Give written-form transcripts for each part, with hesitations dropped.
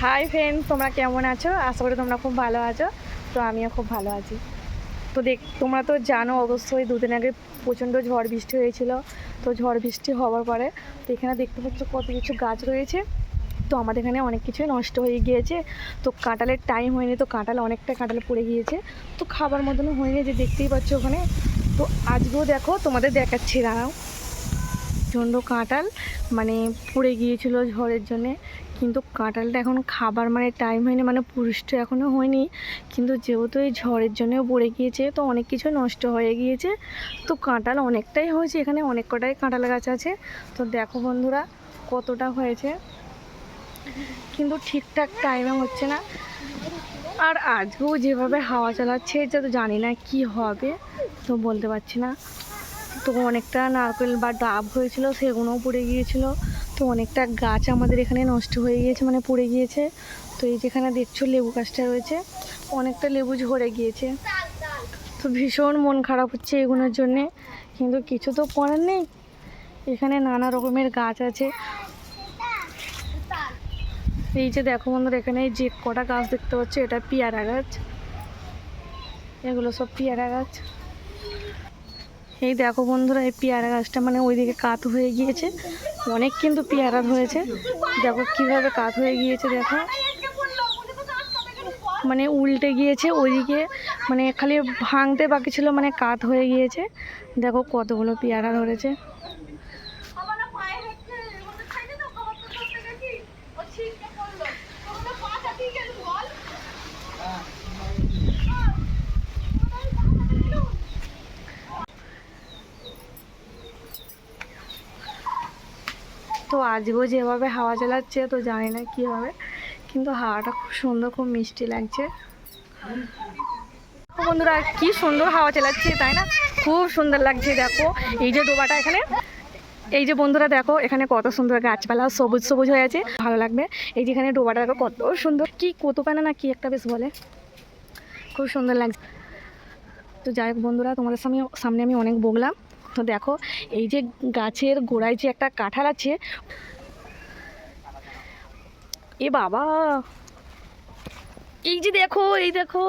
Hi friends, তোমরা কেমন আছো? আশা করি তোমরা খুব ভালো আছো। তো আমিও খুব ভালো আছি। তো তোমরা তো জানো অবশ্যই দুদিন আগে প্রচণ্ড ঝড় বৃষ্টি হয়েছিল। তো ঝড় বৃষ্টি হওয়ার পরে তো এখানে দেখতে পাচ্ছ কত কিছু গাছ রয়েছে। তো আমাদের এখানে অনেক কিছুই নষ্ট হয়ে গিয়েছে। তো কাঁঠালের টাইম হয়নি, তো কাঁঠাল অনেকটা কাঁঠাল পড়ে গিয়েছে। তো খাবার মতনও হয়নি, যে দেখতেই পাচ্ছ ওখানে। তো আজকেও দেখো তোমাদের দেখাচ্ছি, দাঁড়াও। প্রচণ্ড কাঁঠাল মানে পড়ে গিয়েছিল ঝড়ের জন্যে। কিন্তু কাঁঠালটা এখন খাবার মানে টাইম হয়নি, মানে পুষ্ট এখনও হয়নি। কিন্তু যেহেতু এই ঝড়ের জন্যও পড়ে গিয়েছে, তো অনেক কিছু নষ্ট হয়ে গিয়েছে। তো কাঁঠাল অনেকটাই হয়েছে, এখানে অনেক কটাই কাঁঠাল গাছ আছে। তো দেখো বন্ধুরা কতটা হয়েছে, কিন্তু ঠিকঠাক টাইমে হচ্ছে না। আর আজকেও যেভাবে হাওয়া চালাচ্ছে, এটা তো জানি না কি হবে, তো বলতে পারছি না। তো অনেকটা নারকেল বা ডাব হয়েছিল, সেগুলোও পড়ে গিয়েছিল। তো অনেকটা গাছ আমাদের এখানে নষ্ট হয়ে গিয়েছে, মানে পড়ে গিয়েছে। তো এই যেখানে দেখছো লেবু গাছটা রয়েছে, অনেকটা লেবু ঝরে গিয়েছে। তো ভীষণ মন খারাপ হচ্ছে এগুলোর জন্যে, কিন্তু কিছু তো করার নেই। এখানে নানা রকমের গাছ আছে। এই যে দেখো বন্ধুরা, এখানে যে কটা গাছ দেখতে পাচ্ছ, এটা পেয়ারা গাছ। এগুলো সব পেয়ারা গাছ। এই দেখো বন্ধুরা, এই পেয়ারা গাছটা মানে ওইদিকে কাত হয়ে গিয়েছে। অনেক কিন্তু পেয়ারা ধরেছে, দেখো কিভাবে কাত হয়ে গিয়েছে। দেখো মানে উল্টে গিয়েছে ওইদিকে, মানে খালি ভাঙতে বাকি ছিল, মানে কাত হয়ে গিয়েছে। দেখো কতগুলো পেয়ারা ধরেছে। তো আজকেও যেভাবে হাওয়া চালাচ্ছে, তো জানি না কী হবে, কিন্তু হাওয়াটা খুব সুন্দর, খুব মিষ্টি লাগছে। বন্ধুরা কি সুন্দর হাওয়া চালাচ্ছে, তাই না? খুব সুন্দর লাগছে। দেখো এই যে ডোবাটা এখানে, এই যে বন্ধুরা দেখো এখানে কত সুন্দর গাছপালা সবুজ সবুজ হয়ে আছে, ভালো লাগবে। এই যে এখানে ডোবাটা দেখো কত সুন্দর, কি কতখানা না কি একটা বেশ বলে, খুব সুন্দর লাগছে। তো যাই হোক বন্ধুরা, তোমাদের সামনে আমি অনেক বকলাম। তো দেখো এই যে গাছের গোড়ায় যে একটা কাঁঠাল আছে, এ বাবা, এই যে দেখো, এই দেখো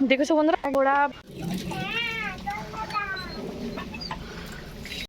দেখেছো বন্ধুরা, ওরা